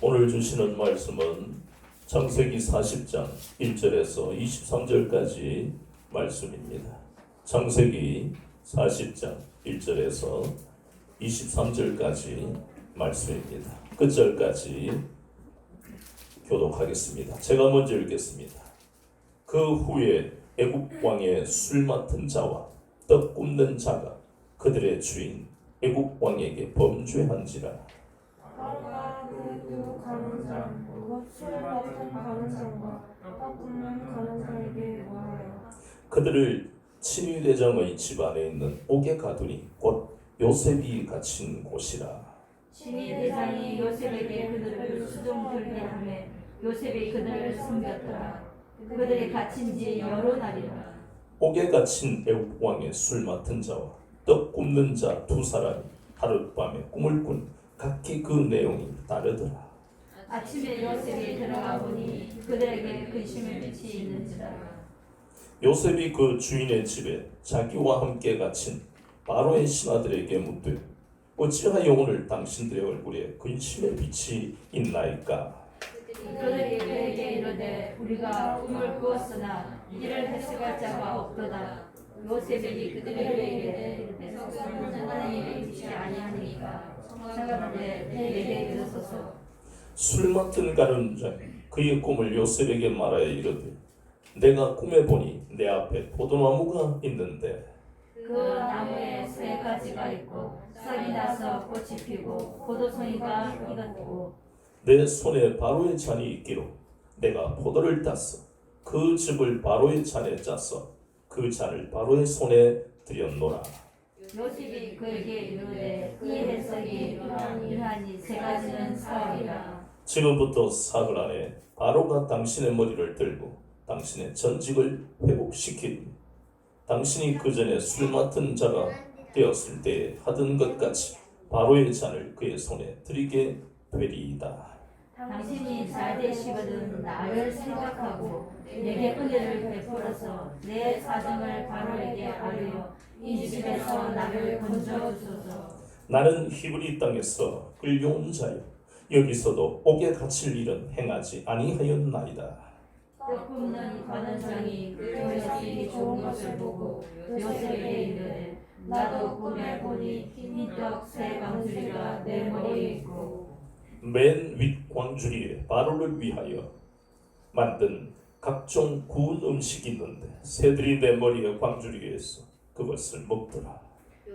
오늘 주시는 말씀은 창세기 40장 1절에서 23절까지 말씀입니다. 창세기 40장 1절에서 23절까지 말씀입니다. 끝절까지 교독하겠습니다. 제가 먼저 읽겠습니다. 그 후에 애굽 왕의 술 맡은 자와 떡 굽는 자가 그들의 주인 애굽 왕에게 범죄한지라. 바로가 그 가문장 곧 술 맡은 가문장과 떡 굽는 가문장에게 원하여 그들을 친위대장의 집 안에 있는 옥에 가두니 곧 요셉이 갇힌 곳이라. 친위대장이 요셉에게 그들을 수종들게 하며 요셉이 그들을 숨겼더라. 그들이 갇힌 지 여러 날이라. 옥에 갇힌 애굽 왕의 술 맡은 자와 떡 굽는 자 두 사람이 하룻밤에 꿈을 꾼 각기 그 내용이 다르더라. 아침에 요셉이 들어가 보니 그들에게 근심의 빛이 있는지라. 요셉이 그 주인의 집에 자기와 함께 갇힌 바로의 신하들에게 묻되 어찌하여 오늘 당신들의 얼굴에 근심의 빛이 있나이까? 그들이 그에게 이르되 우리가 꿈을 꾸었으나 이를 해석할 자가 없도다. 요셉이 그들에게 이르되 성경은 하나님의 빛이 아니하니까 청하건대 내게 이르소서. 술 맡은 가룟장이 그의 꿈을 요셉에게 말하여 이르되 내가 꿈에 보니 내 앞에 포도나무가 있는데 그 나무에 세 가지가 있고 싹이 나서 꽃이 피고 포도송이가 익었고 내 손에 바로의 잔이 있기로 내가 포도를 땄어. 그 즙을 바로의 잔에 짰어. 그 잔을 바로의 손에 들였노라. 요셉이 그에게 이르되 이 해석이 이러하니 세 가지는 사흘이라. 지금부터 사흘 안에 바로가 당신의 머리를 들고 당신의 전직을 회복시키리니 당신이 그 전에 술 맡은 자가 되었을 때 하던 것 같이 바로의 잔을 그의 손에 드리게 되리이다. 당신이 잘 되시거든 나를 생각하고 내게 은혜를 베풀어서 내 사정을 바로에게 알려 이 집에서 나를 건져주소서. 나는 히브리 땅에서 끌려온 자요 여기서도 옥에 갇힐 일은 행하지 아니하였나이다. 떡 굽는 관원장이 요셉이 좋은 것을 보고 요셉에게 이르되 나도 꿈에 보니 흰떡 세 광주리가 내 머리에 있고 맨 윗 광주리에 바로를 위하여 만든 각종 구운 음식이 있는데 새들이 내 머리에 광주리에 있어 그것을 먹더라.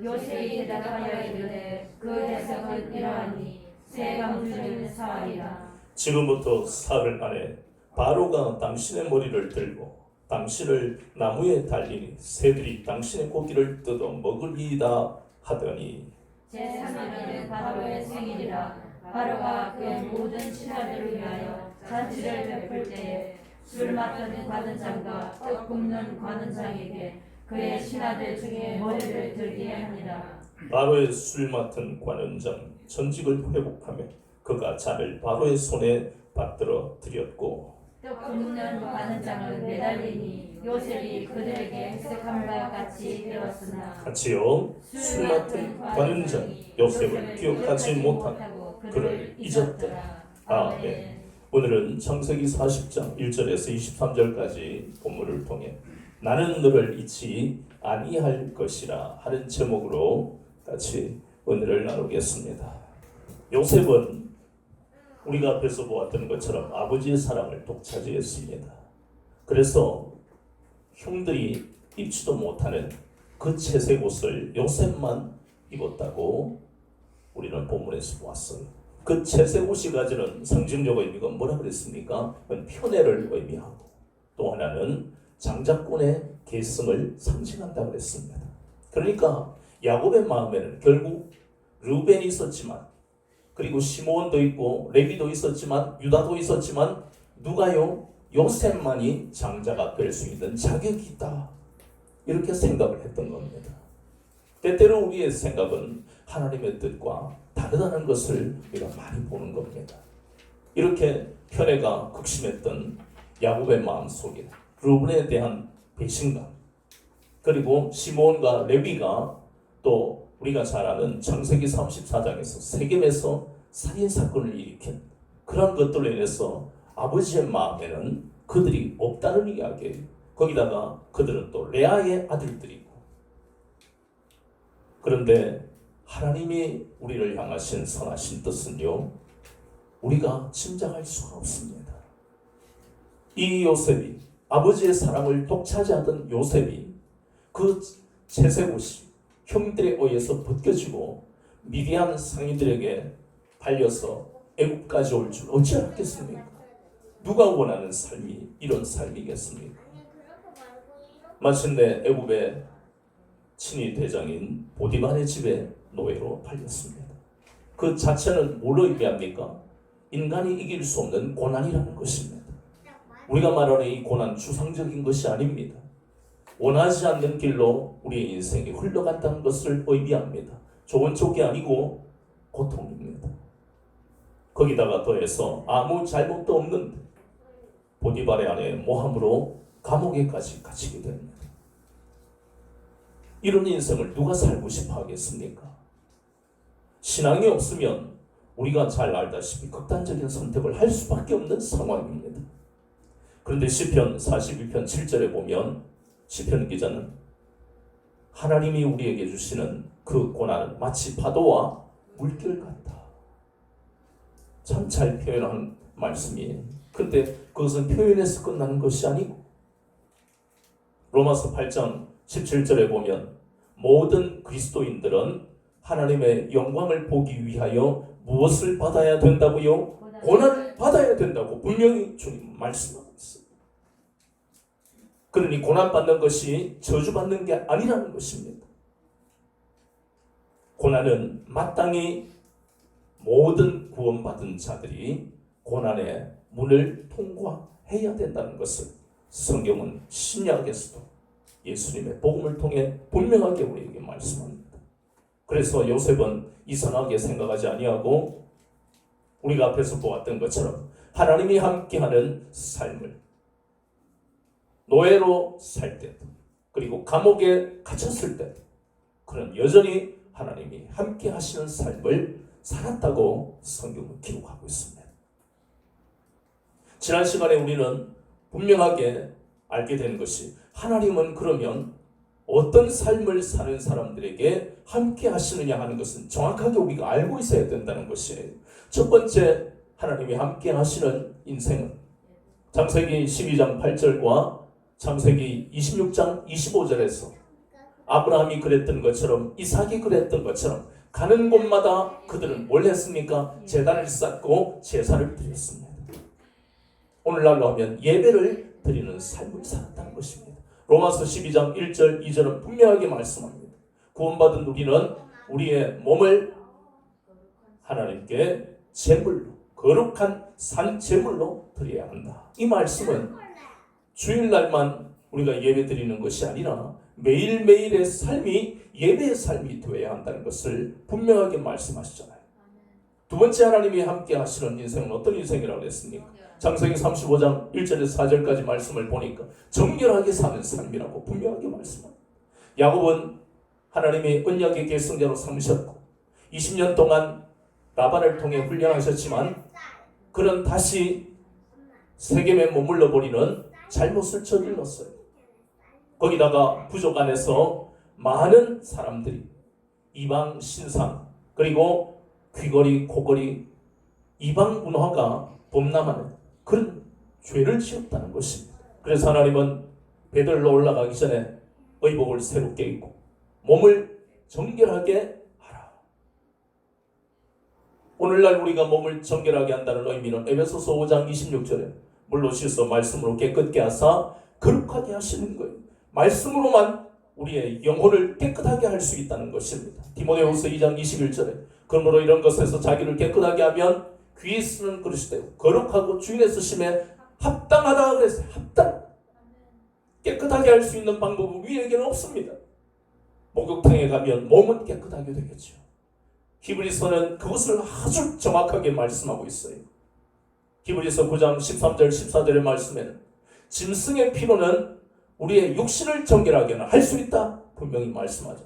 요셉이 대답하여 이르되 그 해석은 이러하니 세 광주리는 사흘이라. 지금부터 사흘 안에 바로가 당신의 머리를 들고 당신을 나무에 달리니 새들이 당신의 고기를 뜯어 먹으리이다 하더니 제3일은 바로의 생일이라. 바로가 그의 모든 신하들을 위하여 잔치를 베풀 때에 술 맡은 관원장과 떡 굽는 관원장에게 그의 신하들 중에 머리를 들게 하니라. 바로의 술 맡은 관원장 전직을 회복하며 그가 잔을 바로의 손에 받들어 드렸고 떡 굽는 관원장을 매달리니 요셉이 그들에게 해석함과 같이 되었으나 같이요 술 맡은 관원장이 요셉을 기억하지 못하고 그를 잊었더라. 아멘. 오늘은 창세기 40장 1절에서 23절까지 본문을 통해 나는 너를 잊지 아니할 것이라 하는 제목으로 같이 은혜를 나누겠습니다. 요셉은 우리가 앞에서 보았던 것처럼 아버지의 사랑을 독차지했습니다. 그래서 형들이 입지도 못하는 그 채색 옷을 요셉만 입었다고 우리는 본문에서 보았어요. 그 채색 옷이 가지는 상징적 의미가 뭐라 그랬습니까? 그건 편애를 의미하고 또 하나는 장자권의 계승을 상징한다고 그랬습니다. 그러니까 야곱의 마음에는 결국 르벤이 있었지만 그리고 시므온도 있고 레위도 있었지만 유다도 있었지만 누가요? 요셉만이 장자가 될 수 있는 자격이 있다. 이렇게 생각을 했던 겁니다. 때때로 우리의 생각은 하나님의 뜻과 다르다는 것을 우리가 많이 보는 겁니다. 이렇게 편애가 극심했던 야곱의 마음속에 르벤에 대한 배신감 그리고 시므온과 레위가 또 우리가 잘 아는 창세기 34장에서 세겜에서 살인사건을 일으킨 그런 것들로 인해서 아버지의 마음에는 그들이 없다는 이야기예요. 거기다가 그들은 또 레아의 아들들이고. 그런데 하나님이 우리를 향하신 선하신 뜻은요, 우리가 짐작할 수가 없습니다. 이 요셉이, 아버지의 사랑을 독차지하던 요셉이 그 채색옷이 형들에 의해서 벗겨지고 미디안 상인들에게 팔려서 애국까지 올 줄 어찌 알았겠습니까? 누가 원하는 삶이 이런 삶이겠습니까? 마침내 애굽의 친위 대장인 보디발의 집에 노예로 팔렸습니다. 그 자체는 뭘 의미합니까? 인간이 이길 수 없는 고난이라는 것입니다. 우리가 말하는 이 고난 추상적인 것이 아닙니다. 원하지 않는 길로 우리의 인생이 흘러간다는 것을 의미합니다. 좋은 쪽이 아니고 고통입니다. 거기다가 더해서 아무 잘못도 없는데 보디발의 아내 모함으로 감옥에까지 갇히게 됩니다. 이런 인생을 누가 살고 싶어 하겠습니까? 신앙이 없으면 우리가 잘 알다시피 극단적인 선택을 할 수밖에 없는 상황입니다. 그런데 시편 42편 7절에 보면 시편 기자는 하나님이 우리에게 주시는 그 고난은 마치 파도와 물결 같다. 참 잘 표현한 말씀이에요. 근데 그것은 표현에서 끝나는 것이 아니고 로마서 8장 17절에 보면 모든 그리스도인들은 하나님의 영광을 보기 위하여 무엇을 받아야 된다고요? 고난을 받아야 된다고 분명히 주님 말씀하고 있어요. 그러니 고난받는 것이 저주받는 게 아니라는 것입니다. 고난은 마땅히 모든 구원받은 자들이 고난의 문을 통과해야 된다는 것을 성경은 신약에서도 예수님의 복음을 통해 분명하게 우리에게 말씀합니다. 그래서 요셉은 이상하게 생각하지 아니하고 우리가 앞에서 보았던 것처럼 하나님이 함께하는 삶을 노예로 살 때도 그리고 감옥에 갇혔을 때도 그는 여전히 하나님이 함께 하시는 삶을 살았다고 성경은 기록하고 있습니다. 지난 시간에 우리는 분명하게 알게 된 것이 하나님은 그러면 어떤 삶을 사는 사람들에게 함께 하시느냐 하는 것은 정확하게 우리가 알고 있어야 된다는 것이에요. 첫 번째 하나님이 함께 하시는 인생은 창세기 12장 8절과 창세기 26장 25절에서 아브라함이 그랬던 것처럼 이삭이 그랬던 것처럼 가는 곳마다 그들은 뭘 했습니까? 제단을 쌓고 제사를 드렸습니다. 오늘날로 하면 예배를 드리는 삶을 살았다는 것입니다. 로마서 12장 1절 2절은 분명하게 말씀합니다. 구원받은 우리는 우리의 몸을 하나님께 제물로 거룩한 산 제물로 드려야 한다. 이 말씀은 주일날만 우리가 예배 드리는 것이 아니라 매일매일의 삶이 예배의 삶이 되어야 한다는 것을 분명하게 말씀하시잖아요. 두 번째 하나님이 함께 하시는 인생은 어떤 인생이라고 했습니까? 창세기 35장 1절에서 4절까지 말씀을 보니까 정결하게 사는 삶이라고 분명하게 말씀합니다. 야곱은 하나님이 언약의 계승자로 삼으셨고 20년 동안 라반을 통해 훈련하셨지만 그는 다시 세겜에 머물러 버리는 잘못을 저질렀어요. 거기다가 부족 안에서 많은 사람들이 이방 신상 그리고 귀걸이 코걸이 이방 문화가 범람하는 그런 죄를 지었다는 것입니다. 그래서 하나님은 베들로 올라가기 전에 의복을 새롭게 입고 몸을 정결하게 하라. 오늘날 우리가 몸을 정결하게 한다는 의미는 에베소서 5장 26절에 물로 씻어 말씀으로 깨끗게 하사 거룩하게 하시는 거예요. 말씀으로만 우리의 영혼을 깨끗하게 할 수 있다는 것입니다. 디모데후서 2장 21절에 그러므로 이런 것에서 자기를 깨끗하게 하면 귀에 쓰는 그릇이 되고 거룩하고 주인의 쓰심에 합당하다 그랬어요. 합당. 깨끗하게 할 수 있는 방법은 우리에게는 없습니다. 목욕탕에 가면 몸은 깨끗하게 되겠죠. 히브리서는 그것을 아주 정확하게 말씀하고 있어요. 히브리서 9장 13절 14절의 말씀에는 짐승의 피로는 우리의 육신을 정결하게는 할 수 있다 분명히 말씀하죠.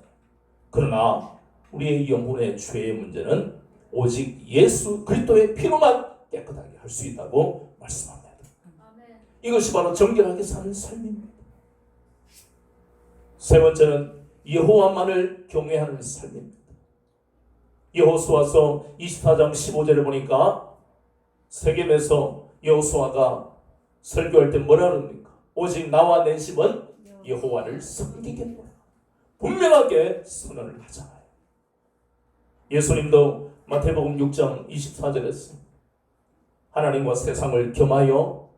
그러나 우리의 영혼의 죄의 문제는 오직 예수 그리스도의 피로만 깨끗하게 할 수 있다고 말씀합니다. 이것이 바로 정결하게 사는 삶입니다. 세 번째는 여호와만을 경외하는 삶입니다. 여호수아서 24장 15절을 보니까 세겜에서 여호수아가 설교할 때 뭐라 그럽니까? 오직 나와 내 집은 여호와를 섬기겠노라. 분명하게 선언을 하잖아요. 예수님도 마태복음 6장 24절에서 하나님과 세상을 겸하여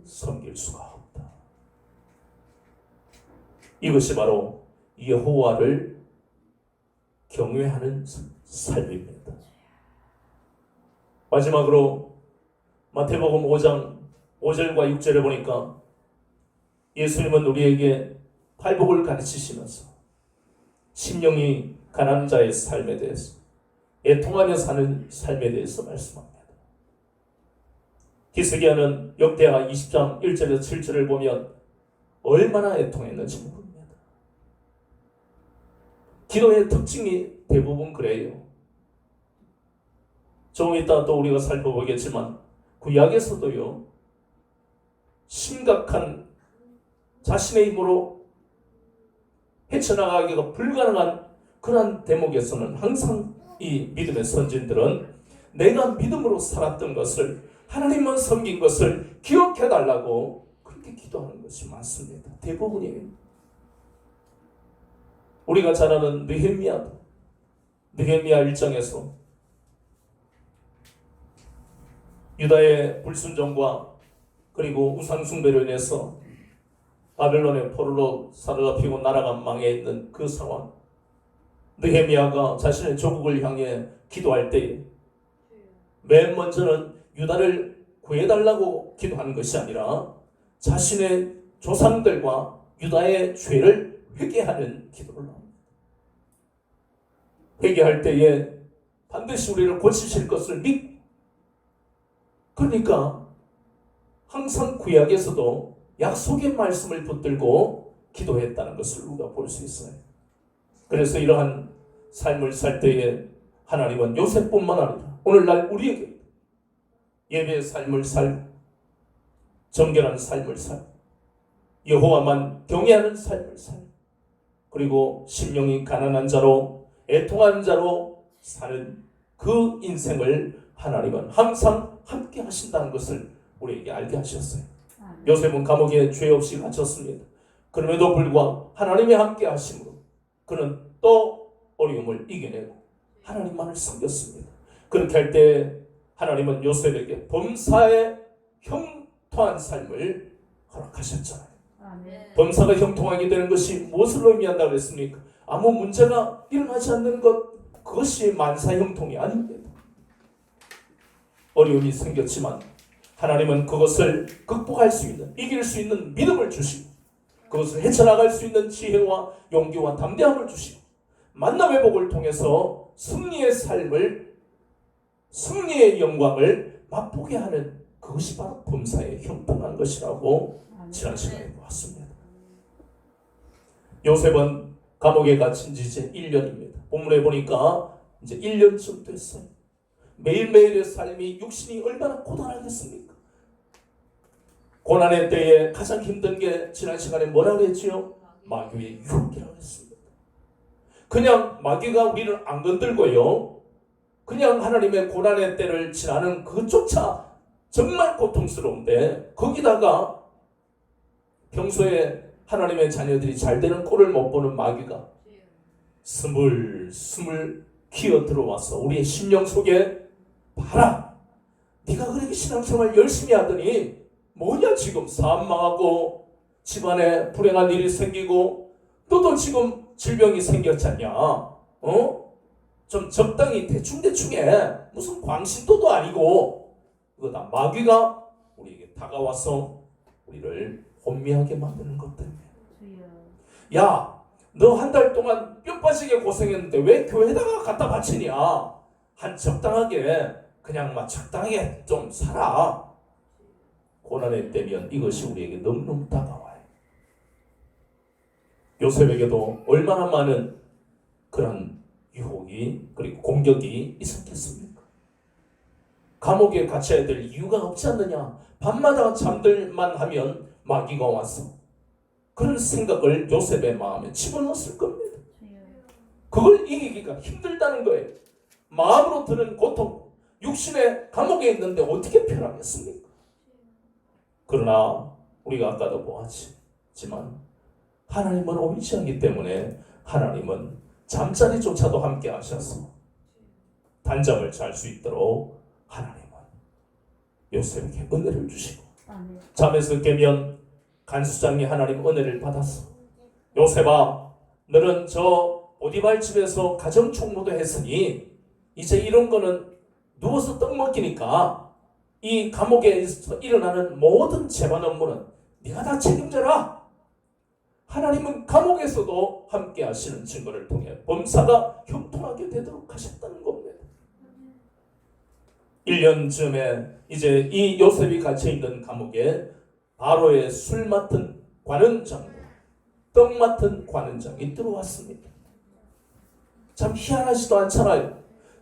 섬길 수가 없다. 이것이 바로 여호와를 경외하는 삶입니다. 마지막으로 마태복음 5장 5절과 6절을 보니까 예수님은 우리에게 팔복을 가르치시면서 심령이 가난한 자의 삶에 대해서, 애통하며 사는 삶에 대해서 말씀합니다. 히스기야는 역대하 20장 1절에서 7절을 보면 얼마나 애통했는지 모릅니다. 기도의 특징이 대부분 그래요. 조금 이따 또 우리가 살펴보겠지만 구약에서도요, 심각한 자신의 힘으로 헤쳐나가기가 불가능한 그러한 대목에서는 항상 이 믿음의 선진들은 내가 믿음으로 살았던 것을, 하나님만 섬긴 것을 기억해달라고 그렇게 기도하는 것이 많습니다. 대부분이에요. 우리가 잘 아는 느헤미야 1장에서 유다의 불순종과 그리고 우상숭배로 인해서 바벨론의 포로로 사로잡히고 나라가 망해 있는 그 상황, 느헤미야가 자신의 조국을 향해 기도할 때 맨 먼저는 유다를 구해달라고 기도하는 것이 아니라 자신의 조상들과 유다의 죄를 회개하는 기도를 합니다. 회개할 때에 반드시 우리를 고치실 것을 그러니까 항상 구약에서도 약속의 말씀을 붙들고 기도했다는 것을 우리가 볼 수 있어요. 그래서 이러한 삶을 살 때에 하나님은 요셉뿐만 아니라 오늘날 우리에게 예배의 삶을 살, 정결한 삶을 살, 여호와만 경외하는 삶을 살, 그리고 심령이 가난한 자로 애통한 자로 사는 그 인생을 하나님은 항상 함께 하신다는 것을 우리에게 알게 하셨어요. 요셉은 감옥에 죄 없이 갇혔습니다. 그럼에도 불구하고 하나님이 함께 하심으로 그는 또 어려움을 이겨내고 하나님만을 섬겼습니다. 그렇게 할 때 하나님은 요셉에게 범사에 형통한 삶을 허락하셨잖아요. 범사가 형통하게 되는 것이 무엇을 의미한다고 했습니까? 아무 문제가 일어나지 않는 것, 그것이 만사형통이 아닙니다. 어려움이 생겼지만 하나님은 그것을 극복할 수 있는, 이길 수 있는 믿음을 주시고 그것을 헤쳐나갈 수 있는 지혜와 용기와 담대함을 주시고 만남의 복을 통해서 승리의 삶을, 승리의 영광을 맛보게 하는 그것이 바로 범사에 형통한 것이라고 지난 시간에 보았습니다. 요셉은 감옥에 갇힌 지 이제 1년입니다. 본문에 보니까 이제 1년쯤 됐어요. 매일매일의 삶이, 육신이 얼마나 고단하겠습니까? 고난의 때에 가장 힘든 게 지난 시간에 뭐라고 했지요? 마귀의 유혹이라고 했습니다. 그냥 마귀가 우리를 안 건들고요, 그냥 하나님의 고난의 때를 지나는 그조차 정말 고통스러운데 거기다가 평소에 하나님의 자녀들이 잘 되는 꼴을 못 보는 마귀가 스물스물 기어 들어와서 우리의 심령 속에 봐라, 네가 그렇게 신앙생활 열심히 하더니 뭐냐, 지금 사업 망하고 집안에 불행한 일이 생기고 너도 지금 질병이 생겼잖냐, 좀 적당히 대충해. 무슨 광신도도 아니고. 이거 다 마귀가 우리에게 다가와서 우리를 혼미하게 만드는 것 때문에. 야, 너 한 달 동안 뼈 빠지게 고생했는데 왜 교회에다가 갖다 바치냐? 한 적당하게, 그냥 막 적당하게 좀 살아. 고난의 때면 이것이 우리에게 너무너무 다가와요. 요셉에게도 얼마나 많은 그런 유혹이, 그리고 공격이 있었겠습니까? 감옥에 갇혀야 될 이유가 없지 않느냐. 밤마다 잠들만 하면 마귀가 와서 그런 생각을 요셉의 마음에 집어넣었을 겁니다. 그걸 이기기가 힘들다는 거예요. 마음으로 드는 고통, 육신의 감옥에 있는데 어떻게 편하겠습니까? 그러나 우리가 아까도 보았지만 하나님을 의지하기 때문에 하나님은 잠자리조차도 함께 하셔서 단잠을 잘 수 있도록 하나님은 요셉에게 은혜를 주시고, 잠에서 깨면 간수장이 하나님 은혜를 받았어. 요셉아, 너는 저 보디발 집에서 가정총무도 했으니 이제 이런 거는 누워서 떡 먹기니까 이 감옥에서 일어나는 모든 재반 업무는 네가 다 책임져라. 하나님은 감옥에서도 함께 하시는 증거를 통해 범사가 형통하게 되도록 하셨다는 겁니다. 1년쯤에 이제 이 요셉이 갇혀있는 감옥에 바로의 술 맡은 관원장과 떡 맡은 관원장이 들어왔습니다. 참 희한하지도 않잖아요.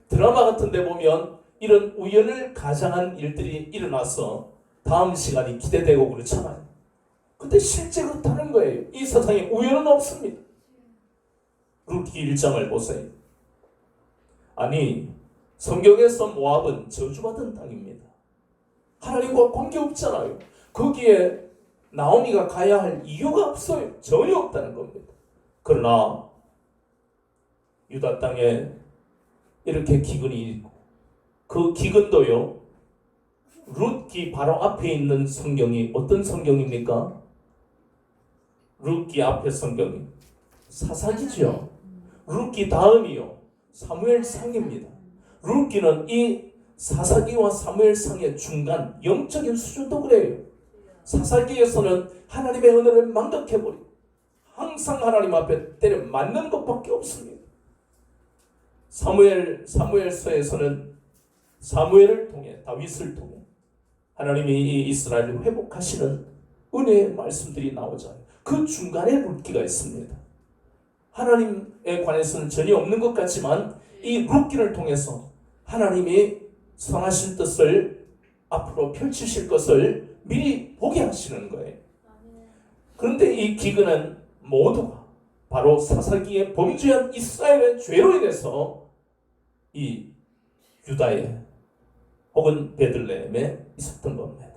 드라마 같은 데 보면 이런 우연을 가장한 일들이 일어나서 다음 시간이 기대되고 그렇잖아요. 근데 실제 그렇다는 거예요. 이 세상에 우연은 없습니다. 루키 1장을 보세요. 아니, 성경에서 모압은 저주받은 땅입니다. 하나님과 관계없잖아요. 거기에 나오미가 가야 할 이유가 없어요. 전혀 없다는 겁니다. 그러나 유다 땅에 이렇게 기근이 있고, 그 기근도요, 룻기 바로 앞에 있는 성경이 어떤 성경입니까? 룻기 앞에 성경이 사사기죠. 룻기 다음이요, 사무엘상입니다. 룻기는 이 사사기와 사무엘상의 중간 영적인 수준도 그래요. 사사기에서는 하나님의 은혜를 망각해버리고 항상 하나님 앞에 때려 맞는 것밖에 없습니다. 사무엘서에서는 사무엘을 통해, 다윗을 통해 하나님이 이 이스라엘을 회복하시는 은혜의 말씀들이 나오잖아요. 그 중간에 룻기가 있습니다. 하나님에 관해서는 전혀 없는 것 같지만 이 룻기를 통해서 하나님이 선하신 뜻을 앞으로 펼치실 것을 미리 보게 하시는 거예요. 그런데 이 기근은 모두가 바로 사사기에 범죄한 이스라엘의 죄로 인해서 이 유다에 혹은 베들레헴에 있었던 겁니다.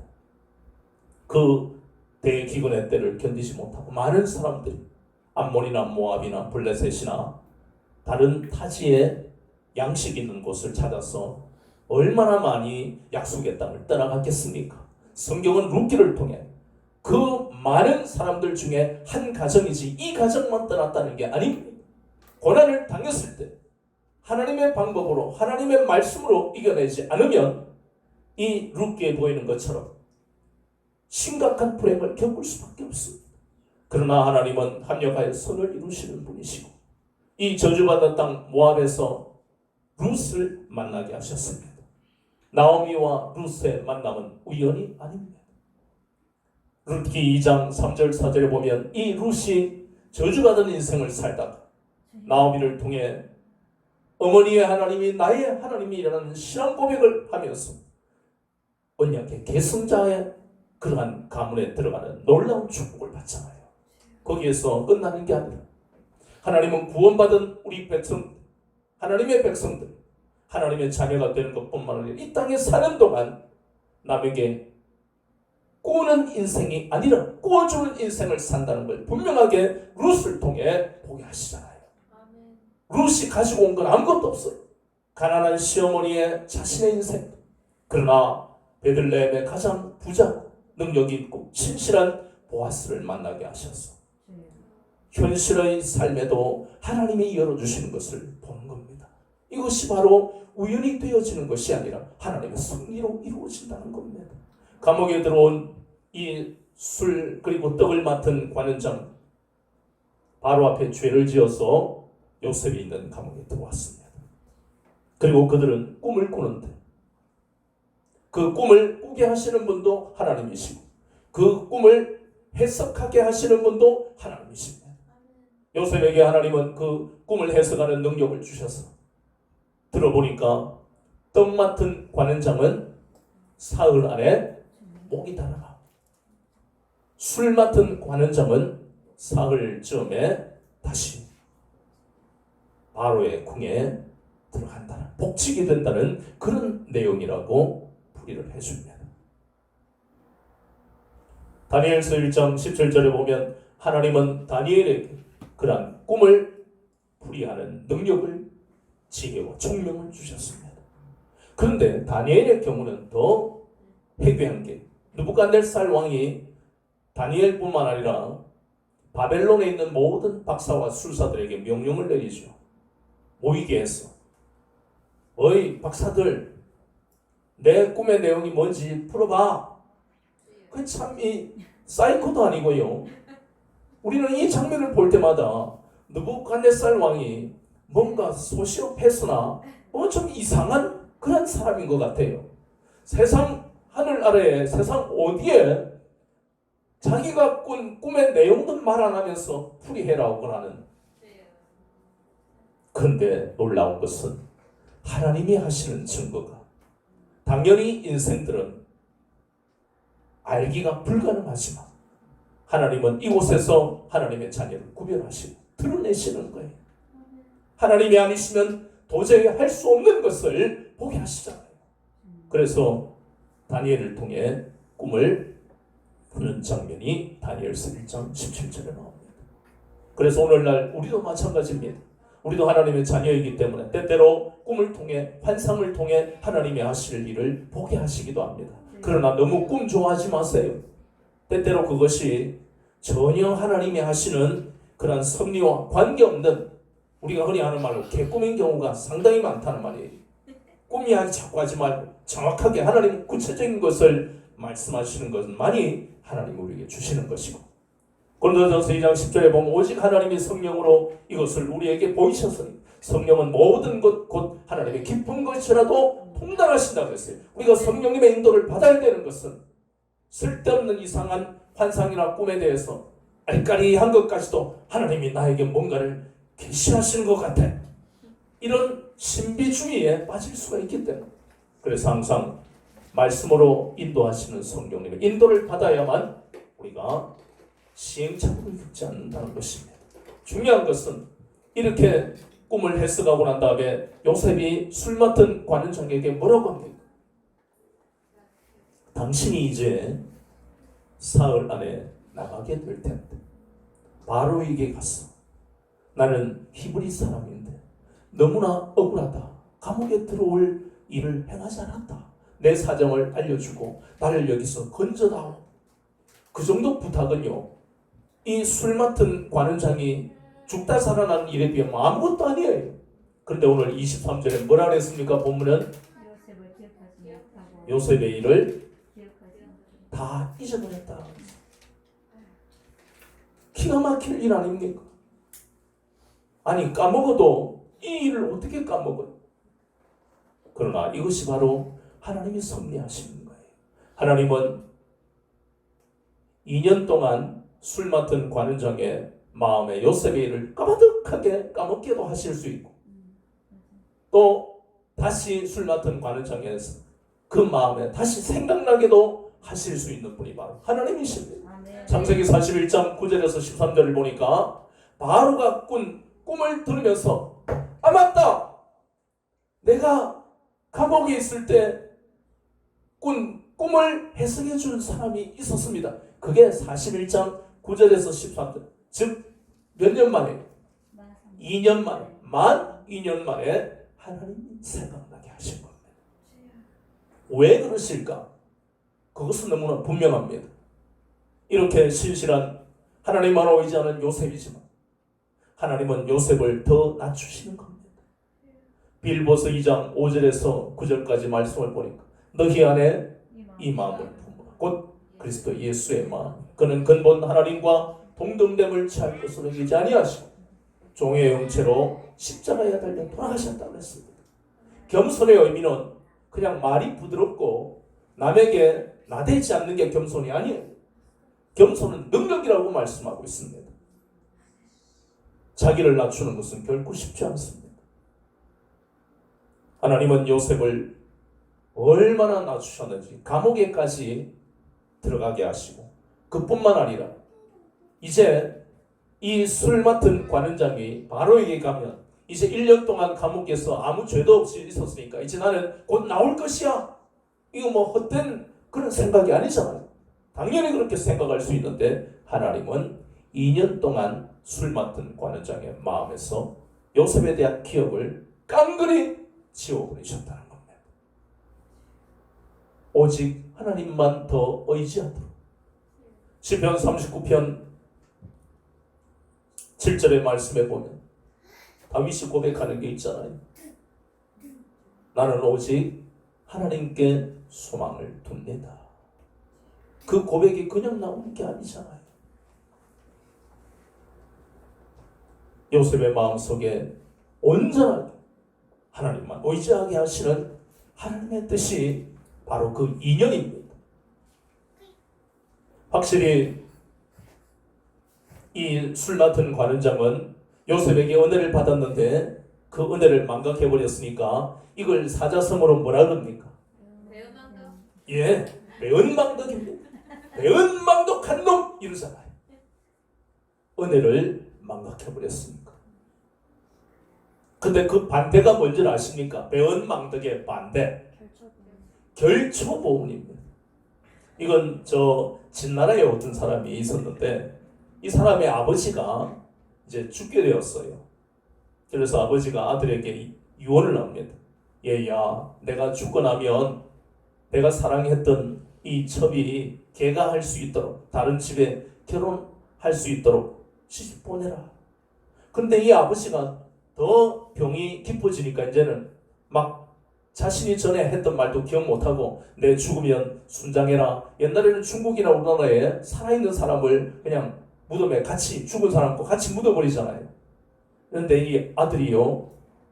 그 대기근의 때를 견디지 못하고 많은 사람들이 암몬이나 모압이나 블레셋이나 다른 타지에 양식 있는 곳을 찾아서 얼마나 많이 약속의 땅을 떠나갔겠습니까? 성경은 룻기를 통해 그 많은 사람들 중에 한 가정이지 이 가정만 떠났다는 게 아닙니다. 고난을 당했을 때 하나님의 방법으로, 하나님의 말씀으로 이겨내지 않으면 이 룻기에 보이는 것처럼 심각한 불행을 겪을 수밖에 없습니다. 그러나 하나님은 합력하여 선을 이루시는 분이시고 이 저주받은 땅 모압에서 룻을 만나게 하셨습니다. 나오미와 룻의 만남은 우연이 아닙니다. 룻기 2장 3절 4절에 보면 이 룻이 저주받은 인생을 살다가 나오미를 통해 어머니의 하나님이 나의 하나님이라는 신앙 고백을 하면서 언약의 계승자의 그러한 가문에 들어가는 놀라운 축복을 받잖아요. 거기에서 끝나는 게 아니라 하나님은 구원받은 우리 백성, 하나님의 백성들, 하나님의 자녀가 되는 것뿐만 아니라 이 땅에 사는 동안 남에게 꾸는 인생이 아니라 꾸어주는 인생을 산다는 걸 분명하게 룻을 통해 보게 하시잖아요. 룻이 가지고 온 건 아무것도 없어요. 가난한 시어머니의 자신의 인생. 그러나 베들레헴의 가장 부자, 능력이 있고 신실한 보아스를 만나게 하셔서 현실의 삶에도 하나님이 열어주시는 것을 보는 겁니다. 이것이 바로 우연히 되어지는 것이 아니라 하나님의 섭리로 이루어진다는 겁니다. 감옥에 들어온 이 술 그리고 떡을 맡은 관원장 바로 앞에 죄를 지어서 요셉이 있는 감옥에 들어왔습니다. 그리고 그들은 꿈을 꾸는데 그 꿈을 꾸게 하시는 분도 하나님이시고 그 꿈을 해석하게 하시는 분도 하나님이십니다. 요셉에게 하나님은 그 꿈을 해석하는 능력을 주셔서 들어보니까 떡 맡은 관원장은 사흘 안에 목이 달아나. 술 맡은 관원장은 사흘쯤에 다시 바로의 궁에 들어간다는, 복직이 된다는 그런 내용이라고 풀이를 해줍니다. 다니엘서 1장 17절에 보면 하나님은 다니엘에게 그러한 꿈을 풀이하는 능력을, 지혜와 총명을 주셨습니다. 그런데 다니엘의 경우는 더 해괴한 게, 느부갓네살 왕이 다니엘뿐만 아니라 바벨론에 있는 모든 박사와 술사들에게 명령을 내리죠. 모이게 했어. 어이 박사들, 내 꿈의 내용이 뭔지 풀어봐. 그 참 이 사이코도 아니고요. 우리는 이 장면을 볼 때마다 느부갓네살 왕이 뭔가 소시오패스나 뭐 좀 이상한 그런 사람인 것 같아요. 세상 하늘 아래에, 세상 어디에 자기가 꾼 꿈의 내용도 말 안 하면서 풀이해라고 하는. 그런데 놀라운 것은 하나님이 하시는 증거가, 당연히 인생들은 알기가 불가능하지만 하나님은 이곳에서 하나님의 자녀를 구별하시고 드러내시는 거예요. 하나님이 아니시면 도저히 할 수 없는 것을 보게 하시잖아요. 그래서 다니엘을 통해 꿈을 푸는 장면이 다니엘서 1장 17절에 나옵니다. 그래서 오늘날 우리도 마찬가지입니다. 우리도 하나님의 자녀이기 때문에 때때로 꿈을 통해, 환상을 통해 하나님이 하실 일을 보게 하시기도 합니다. 그러나 너무 꿈 좋아하지 마세요. 때때로 그것이 전혀 하나님이 하시는 그런 섭리와 관계없는, 우리가 흔히 하는 말로 개꿈인 경우가 상당히 많다는 말이에요. 꿈이 아니 자꾸 하지 말고 정확하게 하나님 구체적인 것을 말씀하시는 것은 많이 하나님 우리에게 주시는 것이고, 고린도전서 2장 10절에 보면 오직 하나님이 성령으로 이것을 우리에게 보이셨으니 성령은 모든 것 곧 하나님의 깊은 것이라도 통달하신다고 했어요. 우리가 성령님의 인도를 받아야 되는 것은 쓸데없는 이상한 환상이나 꿈에 대해서 아리까리한 것까지도 하나님이 나에게 뭔가를 계시하시는 것 같아, 이런 신비주의에 빠질 수가 있기 때문에, 그래서 항상 말씀으로 인도하시는 성령님의 인도를 받아야만 우리가 시행착오를 겪지 않는다는 것입니다. 중요한 것은 이렇게 꿈을 해석하고 난 다음에 요셉이 술 맡은 관원장에게 뭐라고 합니까? 당신이 이제 사흘 안에 나가게 될 텐데 바로에게 가서 나는 히브리 사람인데 너무나 억울하다, 감옥에 들어올 일을 행하지 않았다, 내 사정을 알려주고 나를 여기서 건져다오. 그 정도 부탁은요, 이 술 맡은 관원장이 죽다 살아난 일에 비하면 아무것도 아니에요. 그런데 오늘 23절에 뭐라 그랬습니까? 본문은 요셉의 일을 다 잊어버렸다. 기가 막힐 일 아닙니까? 아니 까먹어도 이 일을 어떻게 까먹어요? 그러나 이것이 바로 하나님이 섭리하시는 거예요. 하나님은 2년 동안 술 맡은 관원장의 마음에 요셉의 일을 까마득하게 까먹게도 하실 수 있고, 또 다시 술 맡은 관원장에서 그 마음에 다시 생각나게도 하실 수 있는 분이 바로 하나님이십니다. 창세기 41장 9절에서 13절을 보니까 바로가 꾼 꿈을 들으면서 아 맞다, 내가 감옥에 있을 때 꾼 꿈을 해석해 준 사람이 있었습니다. 그게 41장 9절에서 13절, 즉 몇 년 만에? 2년 만에, 만 2년 만에 하나님이 생각나게 하신 겁니다. 왜 그러실까? 그것은 너무나 분명합니다. 이렇게 신실한 하나님만 의지하는 요셉이지만 하나님은 요셉을 더 낮추시는 겁니다. 빌보서 2장 5절에서 9절까지 말씀을 보니까 너희 안에 이 마음을 품으라, 곧 그리스도 예수의 마음, 그는 근본 하나님과 동등됨을 취할 것으로 여기지 아니하시고 종의 형체로 십자가에 달려 돌아가셨다고 했습니다. 겸손의 의미는 그냥 말이 부드럽고 남에게 나대지 않는 게 겸손이 아니에요. 겸손은 능력이라고 말씀하고 있습니다. 자기를 낮추는 것은 결코 쉽지 않습니다. 하나님은 요셉을 얼마나 낮추셨는지 감옥에까지 들어가게 하시고, 그뿐만 아니라 이제 이 술 맡은 관원장이 바로에게 가면 이제 1년 동안 감옥에서 아무 죄도 없이 있었으니까 이제 나는 곧 나올 것이야, 이거 뭐 헛된 그런 생각이 아니잖아요. 당연히 그렇게 생각할 수 있는데 하나님은 2년 동안 술 맡은 관원장의 마음에서 요셉에 대한 기억을 깡그리 지워버리셨다는 겁니다. 오직 하나님만 더 의지하도록. 시편 39편 7절의 말씀에 보면 다윗이 고백하는 게 있잖아요. 나는 오직 하나님께 소망을 둡니다. 그 고백이 그냥 나오는 게 아니잖아요. 요셉의 마음속에 온전하게 하나님만 의지하게 하시는 하나님의 뜻이 바로 그 인연입니다. 확실히 이 술 맡은 관원장은 요셉에게 은혜를 받았는데 그 은혜를 망각해버렸으니까 이걸 사자성어로 뭐라 그럽니까? 예, 매은망덕입니다. 매은망덕한 놈 이러잖아요. 은혜를 망각해버렸으니까. 근데 그 반대가 뭔지 아십니까? 매은망덕의 반대, 결초보훈입니다. 이건 진나라에 어떤 사람이 있었는데 이 사람의 아버지가 이제 죽게 되었어요. 그래서 아버지가 아들에게 유언을 합니다. 얘야, 내가 죽고 나면 내가 사랑했던 이 첩이 걔가 할 수 있도록, 다른 집에 결혼할 수 있도록 시집 보내라. 근데 이 아버지가 더 병이 깊어지니까 이제는 막 자신이 전에 했던 말도 기억 못하고 내 죽으면 순장해라. 옛날에는 중국이나 우리나라에 살아있는 사람을 그냥 무덤에 같이, 죽은 사람과 같이 묻어버리잖아요. 그런데 이 아들이요,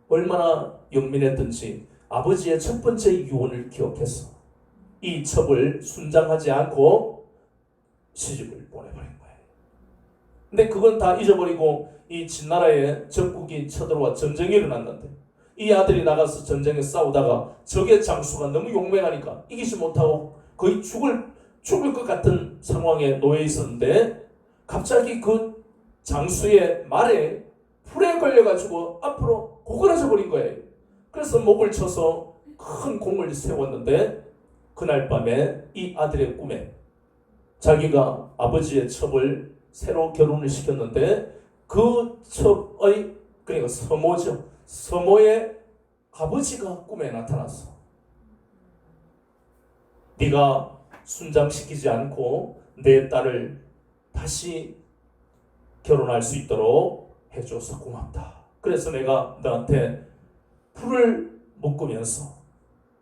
얼마나 영민했던지 아버지의 첫 번째 유언을 기억해서 이 첩을 순장하지 않고 시집을 보내버린 거예요. 근데 그건 다 잊어버리고 이 진나라에 적국이 쳐들어와 전쟁이 일어났는데 이 아들이 나가서 전쟁에 싸우다가 적의 장수가 너무 용맹하니까 이기지 못하고 거의 죽을 것 같은 상황에 놓여 있었는데 갑자기 그 장수의 말에 풀에 걸려가지고 앞으로 고꾸라져 버린 거예요. 그래서 목을 쳐서 큰 공을 세웠는데 그날 밤에 이 아들의 꿈에 자기가 아버지의 첩을 새로 결혼을 시켰는데 그 첩의, 그러니까 서모죠. 서모의 아버지가 꿈에 나타났어. 네가 순장시키지 않고 내 딸을 다시 결혼할 수 있도록 해줘서 고맙다. 그래서 내가 너한테 풀을 묶으면서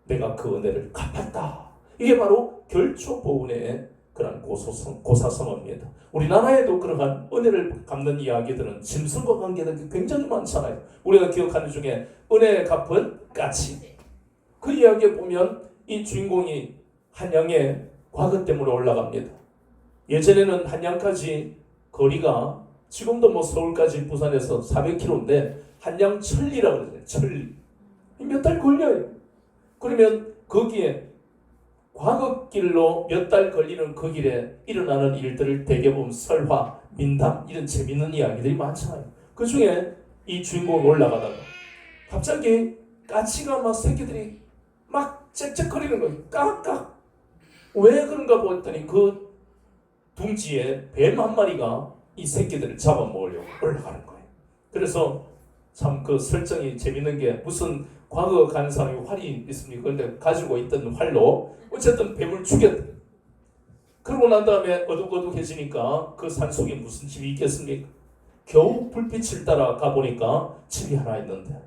내가 그 은혜를 갚았다. 이게 바로 결초보훈의 그런 고사성어입니다. 우리나라에도 그러한 은혜를 갚는 이야기들은 짐승과 관계된 게 굉장히 많잖아요. 우리가 기억하는 중에 은혜에 갚은 까치. 그 이야기에 보면 이 주인공이 한양에 과거 때문에 올라갑니다. 예전에는 한양까지 거리가 지금도 뭐 서울까지 부산에서 400km인데 한양 천리라고 그러죠. 천리. 몇 달 걸려요. 그러면 거기에 과거길로 몇 달 걸리는 그 길에 일어나는 일들을 대개 보면 설화, 민담 이런 재밌는 이야기들이 많잖아요. 그 중에 이 주인공이 올라가다가 갑자기 까치가 막 새끼들이 막 짹짹거리는 거예요. 깍깍. 왜 그런가 보았더니 그 둥지에 뱀 한 마리가 이 새끼들을 잡아먹으려고 올라가는 거예요. 그래서 참 그 설정이 재밌는 게 무슨 과거 가는 사람이 활이 있습니까? 근데 가지고 있던 활로 어쨌든 뱀을 죽였다. 그러고 난 다음에 어둑어둑해지니까 그 산속에 무슨 집이 있겠습니까? 겨우 불빛을 따라 가보니까 집이 하나 있는데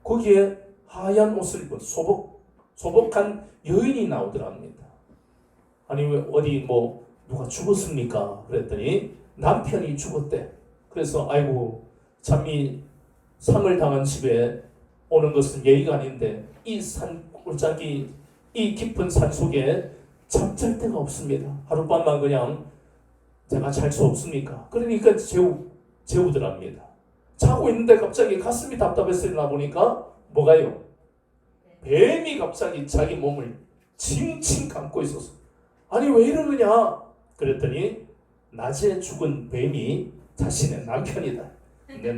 거기에 하얀 옷을 입은 소복한 여인이 나오더랍니다. 아니 왜 어디 뭐 누가 죽었습니까? 그랬더니 남편이 죽었대. 그래서 아이고 참 이 상을 당한 집에 오는 것은 예의가 아닌데 이 꿀짝이 이 깊은 산 속에 잠잘 데가 없습니다. 하룻밤만 그냥 제가 잘 수 없습니까? 그러니까 재우더랍니다. 자고 있는데 갑자기 가슴이 답답해서 일어나 보니까 뭐가요? 뱀이 갑자기 자기 몸을 칭칭 감고 있었어. 아니 왜 이러느냐? 그랬더니 낮에 죽은 뱀이 자신의 남편이다.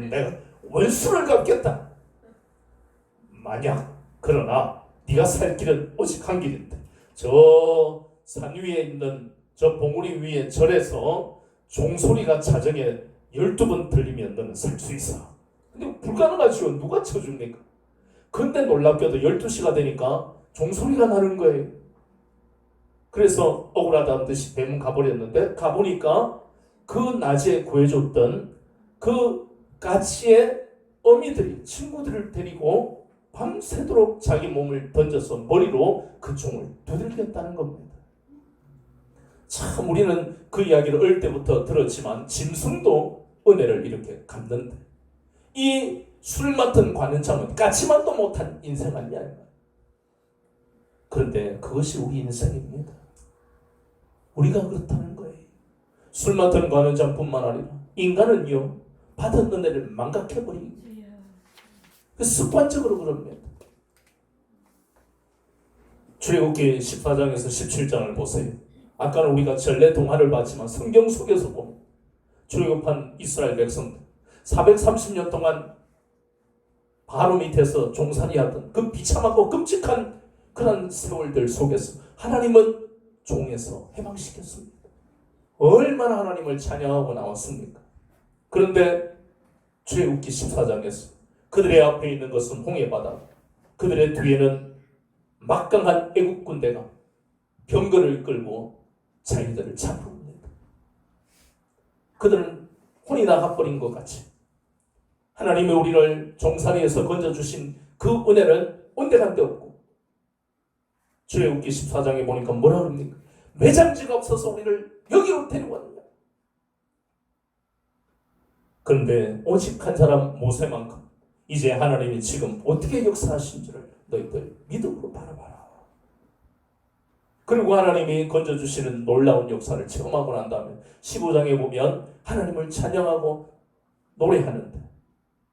내가 원수를 갚겠다. 만약 그러나 네가 살 길은 오직 한 길인데 저 산 위에 있는 저 봉우리 위에 절에서 종소리가 자정에 12번 들리면 너는 살 수 있어. 근데 불가능하죠. 누가 쳐줍니까? 근데 놀랍게도 12시가 되니까 종소리가 나는 거예요. 그래서 억울하다는 듯이 뱀은 가버렸는데 가보니까 그 낮에 구해줬던 그 까치의 어미들이 친구들을 데리고 밤새도록 자기 몸을 던져서 머리로 그 종을 두들겼다는 겁니다. 참 우리는 그 이야기를 어릴 때부터 들었지만 짐승도 은혜를 이렇게 갚는데 이 술 맡은 관원장은 까치만도 못한 인생 아니냐. 그런데 그것이 우리 인생입니다. 우리가 그렇다는 거예요. 술 맡은 관원장뿐만 아니라 인간은요 받은 은혜를 망각해버리고 습관적으로 그럽니다. 출애굽기 14장에서 17장을 보세요. 아까는 우리가 전래 동화를 봤지만 성경 속에서 보면 출애굽한 이스라엘 백성들 430년 동안 바로 밑에서 종살이하던 그 비참하고 끔찍한 그런 세월들 속에서 하나님은 종에서 해방시켰습니다. 얼마나 하나님을 찬양하고 나왔습니까? 그런데 출애굽기 14장에서 그들의 앞에 있는 것은 홍해바다, 그들의 뒤에는 막강한 애국 군대가 병거를 끌고 자기들을 잡습니다. 그들은 혼이 나가버린 것 같이 하나님이 우리를 종살이에서 건져주신 그 은혜를 온데간데 없고 출애굽기 14장에 보니까 뭐라 그럽니까? 매장지가 없어서 우리를 여기로 데려왔느냐. 그런데 오직 한 사람 모세만큼 이제 하나님이 지금 어떻게 역사하신지를 너희들 믿음으로 바라봐라. 그리고 하나님이 건져주시는 놀라운 역사를 체험하고 난 다음에 15장에 보면 하나님을 찬양하고 노래하는데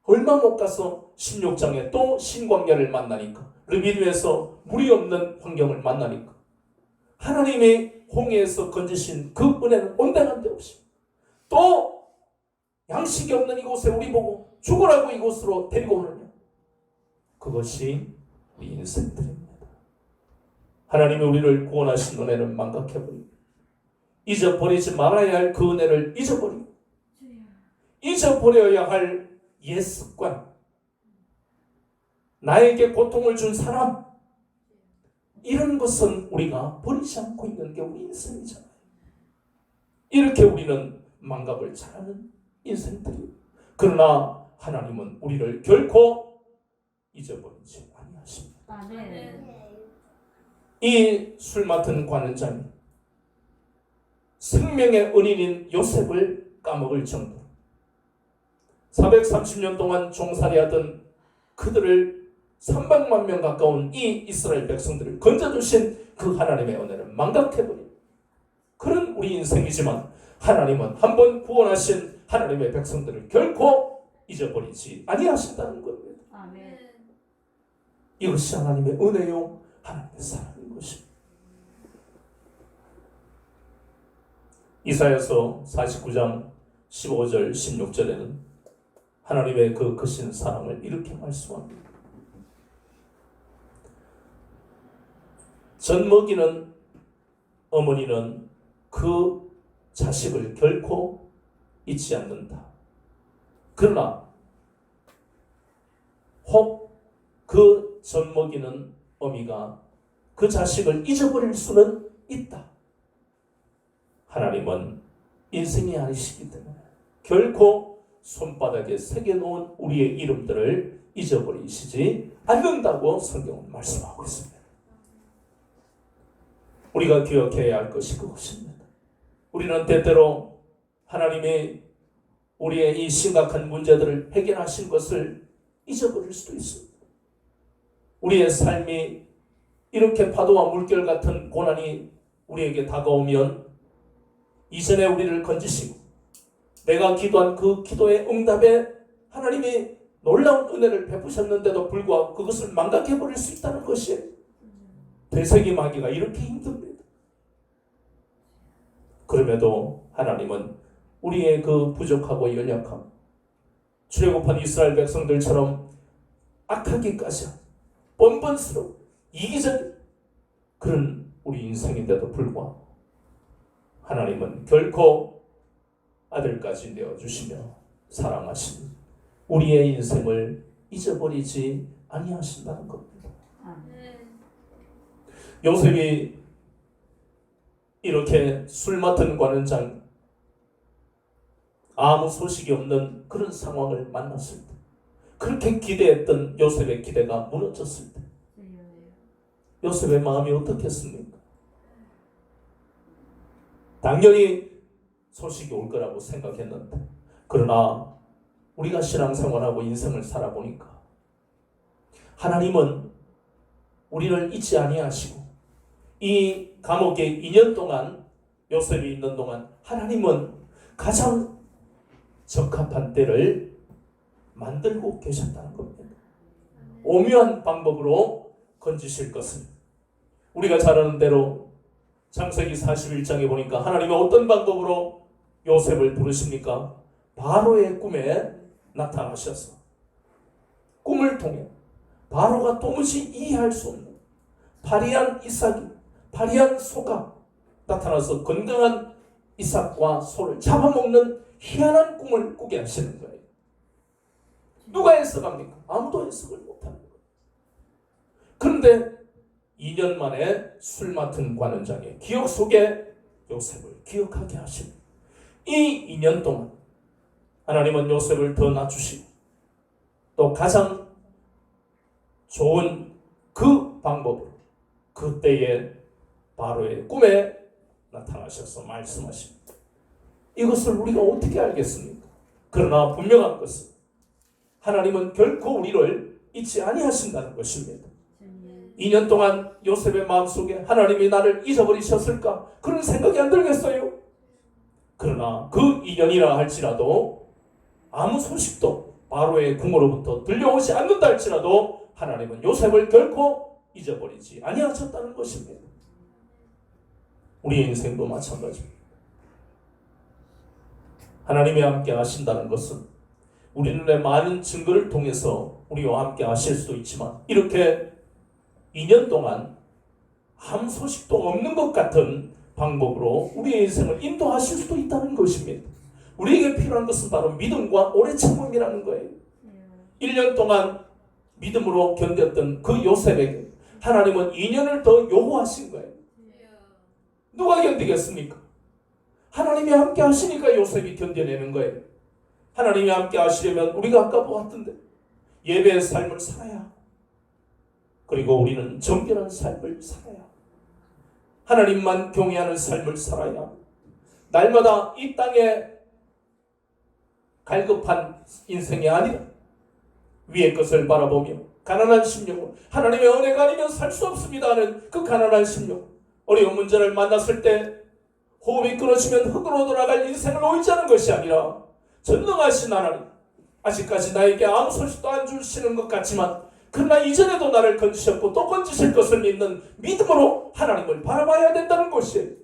얼마 못 가서 16장에 또 신광야를 만나니까 르비누에서 물이 없는 환경을 만나니까 하나님이 홍해에서 건지신 그 은혜는 온데간데 없이 또 양식이 없는 이곳에 우리 보고 죽으라고 이곳으로 데리고 오느냐. 그것이 우리 인생들입니다. 하나님이 우리를 구원하신 은혜는 망각해버리고 잊어버리지 말아야 할 그 은혜를 잊어버리고 잊어버려야 할 옛 습관, 나에게 고통을 준 사람, 이런 것은 우리가 버리지 않고 있는 게 우리 인생이잖아요. 이렇게 우리는 망각을 잘하는 인생들이에요. 그러나 하나님은 우리를 결코 잊어버리지 아니하십니다. 아멘. 이 술 맡은 관원장이 생명의 은인인 요셉을 까먹을 정도로 430년 동안 종살이하던 그들을 300만 명 가까운 이 이스라엘 백성들을 건져주신 그 하나님의 은혜를 망각해버린 그런 우리 인생이지만 하나님은 한번 구원하신 하나님의 백성들을 결코 잊어버리지 아니하신다는 겁니다. 아멘. 이것이 하나님의 은혜요 하나님의 사랑인 것입니다. 이사야서 49장 15절 16절에는 하나님의 그 크신 사랑을 이렇게 말씀합니다. 젖먹이는 어머니는 그 자식을 결코 잊지 않는다. 그러나 혹 그 젖먹이는 어미가 그 자식을 잊어버릴 수는 있다. 하나님은 인생이 아니시기 때문에 결코 손바닥에 새겨놓은 우리의 이름들을 잊어버리시지 않는다고 성경은 말씀하고 있습니다. 우리가 기억해야 할 것이 그것입니다. 우리는 때때로 하나님이 우리의 이 심각한 문제들을 해결하신 것을 잊어버릴 수도 있습니다. 우리의 삶이 이렇게 파도와 물결 같은 고난이 우리에게 다가오면 이전에 우리를 건지시고 내가 기도한 그 기도의 응답에 하나님이 놀라운 은혜를 베푸셨는데도 불구하고 그것을 망각해버릴 수 있다는 것이 되새김하기가 이렇게 힘듭니다. 그럼에도 하나님은 우리의 그 부족하고 연약함, 출애굽한 이스라엘 백성들처럼 악하기까지 뻔뻔스러운 이기적인 그런 우리 인생인데도 불구하고 하나님은 결코 아들까지 내어주시며 사랑하신 우리의 인생을 잊어버리지 아니하신다는 겁니다. 요셉이 이렇게 술 맡은 관원장 아무 소식이 없는 그런 상황을 만났을 때, 그렇게 기대했던 요셉의 기대가 무너졌을 때 요셉의 마음이 어떻겠습니까? 당연히 소식이 올 거라고 생각했는데, 그러나 우리가 신앙생활하고 인생을 살아보니까 하나님은 우리를 잊지 아니하시고 이 감옥에 2년 동안 요셉이 있는 동안 하나님은 가장 적합한 때를 만들고 계셨다는 겁니다. 오묘한 방법으로 건지실 것은 우리가 잘 아는 대로 창세기 41장에 보니까 하나님은 어떤 방법으로 요셉을 부르십니까? 바로의 꿈에 나타나셔서 꿈을 통해 바로가 도무지 이해할 수 없는 파리한 이삭이, 파리한 소가 나타나서 건강한 이삭과 소를 잡아먹는 희한한 꿈을 꾸게 하시는 거예요. 누가 해석합니까? 아무도 해석을 못하는 거예요. 그런데 2년 만에 술 맡은 관원장의 기억 속에 요셉을 기억하게 하시는, 이 2년 동안 하나님은 요셉을 더 낮추시고 또 가장 좋은 그 방법으로 그때의 바로의 꿈에 나타나셔서 말씀하십니다. 이것을 우리가 어떻게 알겠습니까? 그러나 분명한 것은 하나님은 결코 우리를 잊지 아니하신다는 것입니다. 2년 동안 요셉의 마음속에 하나님이 나를 잊어버리셨을까? 그런 생각이 안 들겠어요? 그러나 그 2년이라 할지라도 아무 소식도 바로의 궁으로부터 들려오지 않는다 할지라도 하나님은 요셉을 결코 잊어버리지 아니하셨다는 것입니다. 우리의 인생도 마찬가지입니다. 하나님이 함께 하신다는 것은 우리 눈에 많은 증거를 통해서 우리와 함께 하실 수도 있지만, 이렇게 2년 동안 아무 소식도 없는 것 같은 방법으로 우리의 인생을 인도하실 수도 있다는 것입니다. 우리에게 필요한 것은 바로 믿음과 오래 참음이라는 거예요. 1년 동안 믿음으로 견뎠던 그 요셉에게 하나님은 2년을 더 요구하신 거예요. 누가 견디겠습니까? 하나님이 함께 하시니까 요셉이 견뎌내는 거예요. 하나님이 함께 하시려면 우리가 아까 보았던데 예배의 삶을 살아야, 그리고 우리는 정결한 삶을 살아야, 하나님만 경외하는 삶을 살아야, 날마다 이 땅에 갈급한 인생이 아니라 위의 것을 바라보며 가난한 심령으로, 하나님의 은혜가 아니면 살 수 없습니다 하는 그 가난한 심령, 어려운 문제를 만났을 때 호흡이 끊어지면 흙으로 돌아갈 인생을 의지하는 것이 아니라 전능하신 하나님, 아직까지 나에게 아무 소식도 안 주시는 것 같지만 그러나 이전에도 나를 건지셨고 또 건지실 것을 믿는 믿음으로 하나님을 바라봐야 된다는 것이에요.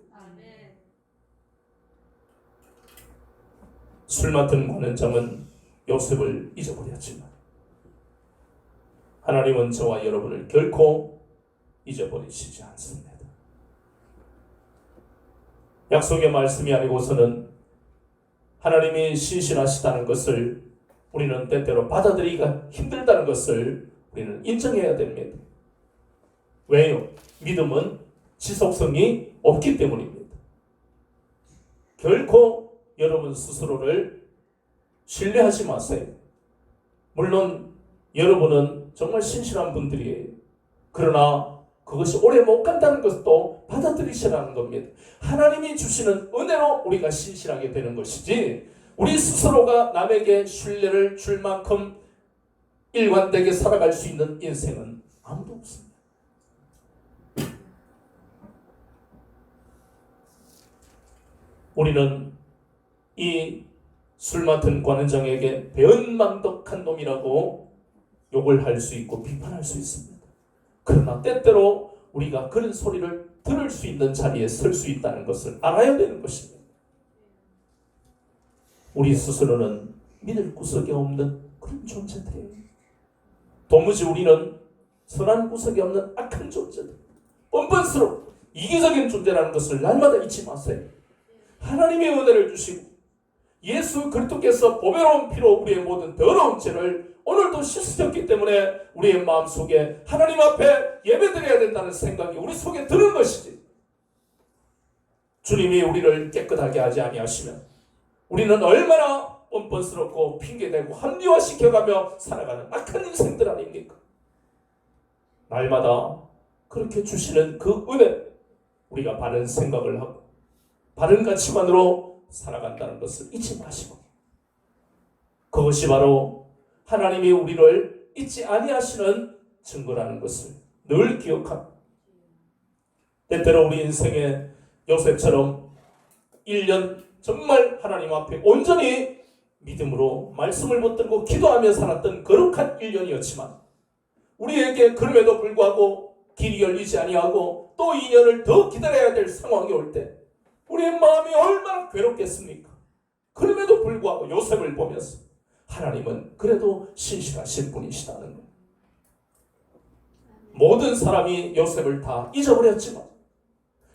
술 맡은 관원장은 요셉을 잊어버렸지만 하나님은 저와 여러분을 결코 잊어버리시지 않습니다. 약속의 말씀이 아니고서는 하나님이 신실하시다는 것을 우리는 때때로 받아들이기가 힘들다는 것을 우리는 인정해야 됩니다. 왜요? 믿음은 지속성이 없기 때문입니다. 결코 여러분 스스로를 신뢰하지 마세요. 물론 여러분은 정말 신실한 분들이에요. 그러나 그것이 오래 못 간다는 것도 받아들이시라는 겁니다. 하나님이 주시는 은혜로 우리가 신실하게 되는 것이지, 우리 스스로가 남에게 신뢰를 줄 만큼 일관되게 살아갈 수 있는 인생은 아무도 없습니다. 우리는 이 술 맡은 관원장에게 배은망덕한 놈이라고 욕을 할 수 있고 비판할 수 있습니다. 그러나 때때로 우리가 그런 소리를 들을 수 있는 자리에 설 수 있다는 것을 알아야 되는 것입니다. 우리 스스로는 믿을 구석이 없는 그런 존재들이에요. 도무지 우리는 선한 구석이 없는 악한 존재들, 뻔뻔스럽고 이기적인 존재라는 것을 날마다 잊지 마세요. 하나님의 은혜를 주시고 예수 그리스도께서 보배로운 피로 우리의 모든 더러운 죄를 오늘도 씻으셨기 때문에 우리의 마음속에 하나님 앞에 예배드려야 된다는 생각이 우리 속에 드는 것이지. 주님이 우리를 깨끗하게 하지 아니하시면 우리는 얼마나 뻔뻔스럽고 핑계대고 합리화시켜가며 살아가는 악한 인생들 아닙니까? 날마다 그렇게 주시는 그 은혜, 우리가 바른 생각을 하고 바른 가치관으로 살아간다는 것을 잊지 마시고, 그것이 바로 하나님이 우리를 잊지 아니하시는 증거라는 것을 늘 기억합니다. 때때로 우리 인생에 요셉처럼 1년 정말 하나님 앞에 온전히 믿음으로 말씀을 붙들고 기도하며 살았던 거룩한 1년이었지만 우리에게 그럼에도 불구하고 길이 열리지 아니하고 또 2년을 더 기다려야 될 상황이 올 때 우리의 마음이 얼마나 괴롭겠습니까? 그럼에도 불구하고 요셉을 보면서 하나님은 그래도 신실하신 분이시다는 거예요. 모든 사람이 요셉을 다 잊어버렸지만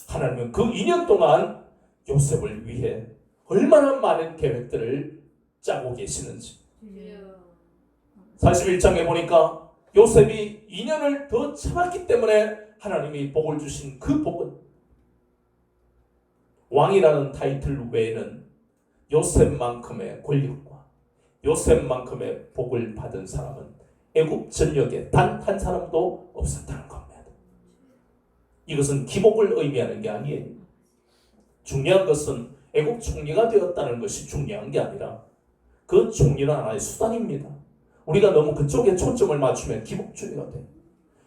하나님은 그 2년 동안 요셉을 위해 얼마나 많은 계획들을 짜고 계시는지. 41장에 보니까 요셉이 2년을 더 참았기 때문에 하나님이 복을 주신 그 복은 왕이라는 타이틀 외에는 요셉만큼의 권력과 요셉만큼의 복을 받은 사람은 애굽 전역에 단 한 사람도 없었다는 겁니다. 이것은 기복을 의미하는 게 아니에요. 중요한 것은 애굽 총리가 되었다는 것이 중요한 게 아니라 그 총리는 하나의 수단입니다. 우리가 너무 그쪽에 초점을 맞추면 기복주의가 돼요.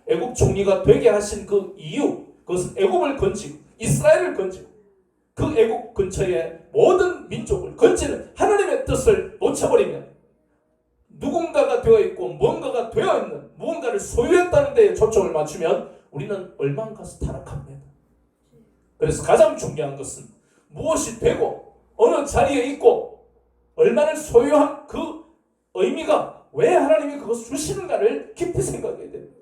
애굽 총리가 되게 하신 그 이유, 그것은 애굽을 건지고 이스라엘을 건지고 그 애국 근처의 모든 민족을 건지는 하나님의 뜻을 놓쳐버리면 누군가가 되어 있고 무언가가 되어 있는 무언가를 소유했다는 데에 초점을 맞추면 우리는 얼마인가서 타락합니다. 그래서 가장 중요한 것은 무엇이 되고 어느 자리에 있고 얼마를 소유한 그 의미가 왜 하나님이 그것을 주시는가를 깊이 생각해야 됩니다.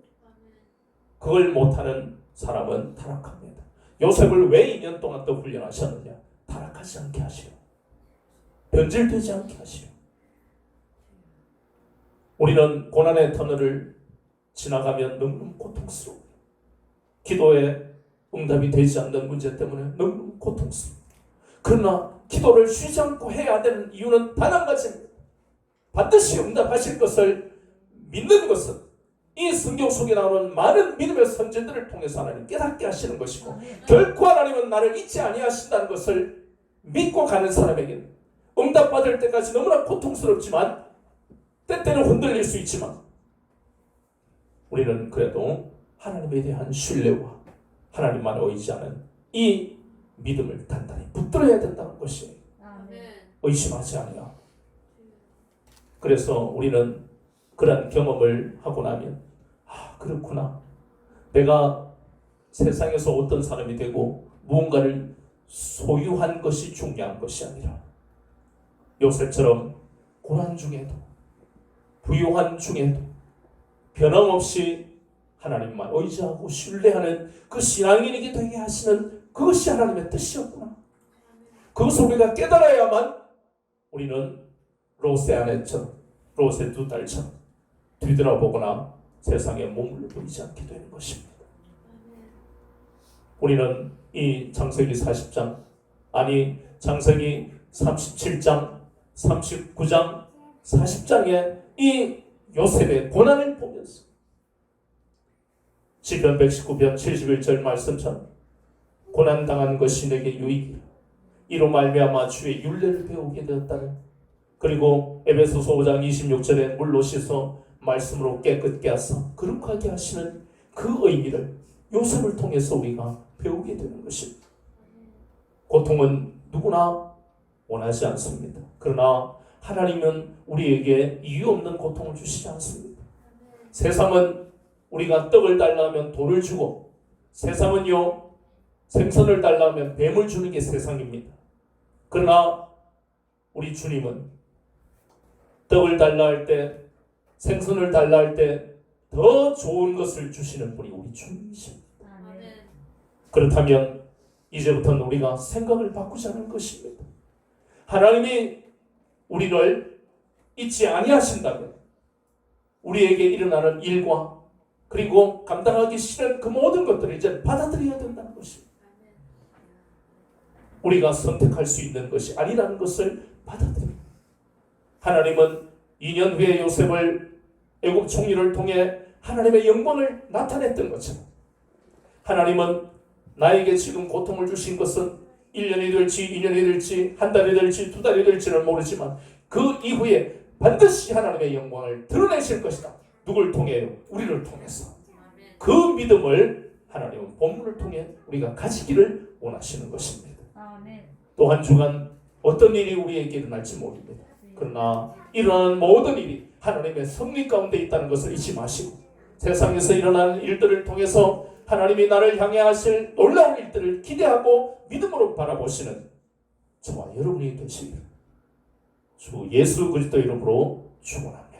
그걸 못하는 사람은 타락합니다. 요셉을 왜 2년 동안 또 훈련하셨느냐? 타락하지 않게 하시려, 변질되지 않게 하시려. 우리는 고난의 터널을 지나가면 너무 고통스러워요. 기도에 응답이 되지 않는 문제 때문에 너무 고통스러워요. 그러나 기도를 쉬지 않고 해야 되는 이유는 단 한 가지입니다. 반드시 응답하실 것을 믿는 것은 이 성경 속에 나오는 많은 믿음의 선지들을 통해서 하나님 깨닫게 하시는 것이고, 결코 하나님은 나를 잊지 아니하신다는 것을 믿고 가는 사람에게는 응답받을 때까지 너무나 고통스럽지만 때때는 흔들릴 수 있지만 우리는 그래도 하나님에 대한 신뢰와 하나님만 의지하는 이 믿음을 단단히 붙들어야 된다는 것이 의심하지 않아요. 그래서 우리는 그런 경험을 하고 나면 그렇구나. 내가 세상에서 어떤 사람이 되고 무언가를 소유한 것이 중요한 것이 아니라 요셉처럼 고난 중에도 부유한 중에도 변함없이 하나님만 의지하고 신뢰하는 그 신앙인에게 되게 하시는 그것이 하나님의 뜻이었구나. 그것을 우리가 깨달아야만 우리는 롯의 아내처럼, 롯의 두 딸처럼 뒤돌아보거나 세상에 몸을 보이지 않게 되는 것입니다. 우리는 이 창세기 40장, 아니 창세기 37장, 39장, 40장의 이 요셉의 고난을 보면서 시편 119편 71절 말씀처럼 고난당한 것이 내게 유익이라, 이로 말미암아 주의 율례를 배우게 되었다는, 그리고 에베소서 5장 26절에 물로 씻어 말씀으로 깨끗게 하사 거룩하게 하시는 그 의미를 요셉을 통해서 우리가 배우게 되는 것입니다. 고통은 누구나 원하지 않습니다. 그러나 하나님은 우리에게 이유 없는 고통을 주시지 않습니다. 세상은 우리가 떡을 달라 하면 돌을 주고, 세상은요 생선을 달라 하면 뱀을 주는 게 세상입니다. 그러나 우리 주님은 떡을 달라 할 때, 생선을 달라 할 때 더 좋은 것을 주시는 분이 우리 주님이십니다. 그렇다면 이제부터는 우리가 생각을 바꾸자는 것입니다. 하나님이 우리를 잊지 아니하신다면 우리에게 일어나는 일과 그리고 감당하기 싫은 그 모든 것들을 이제 받아들여야 된다는 것입니다. 우리가 선택할 수 있는 것이 아니라는 것을 받아들입니다. 하나님은 2년 후에 요셉을 애굽 총리를 통해 하나님의 영광을 나타냈던 것처럼, 하나님은 나에게 지금 고통을 주신 것은 1년이 될지 2년이 될지 한 달이 될지 2달이 될지는 모르지만 그 이후에 반드시 하나님의 영광을 드러내실 것이다. 누굴 통해요? 우리를 통해서. 그 믿음을 하나님은 본문을 통해 우리가 가지기를 원하시는 것입니다. 또 한 주간 어떤 일이 우리에게 일어날지 모릅니다. 그러나 일어나는 모든 일이 하나님의 섭리 가운데 있다는 것을 잊지 마시고, 세상에서 일어나는 일들을 통해서 하나님이 나를 향해 하실 놀라운 일들을 기대하고 믿음으로 바라보시는 저와 여러분이 되시기를 주 예수 그리스도 이름으로 축원합니다.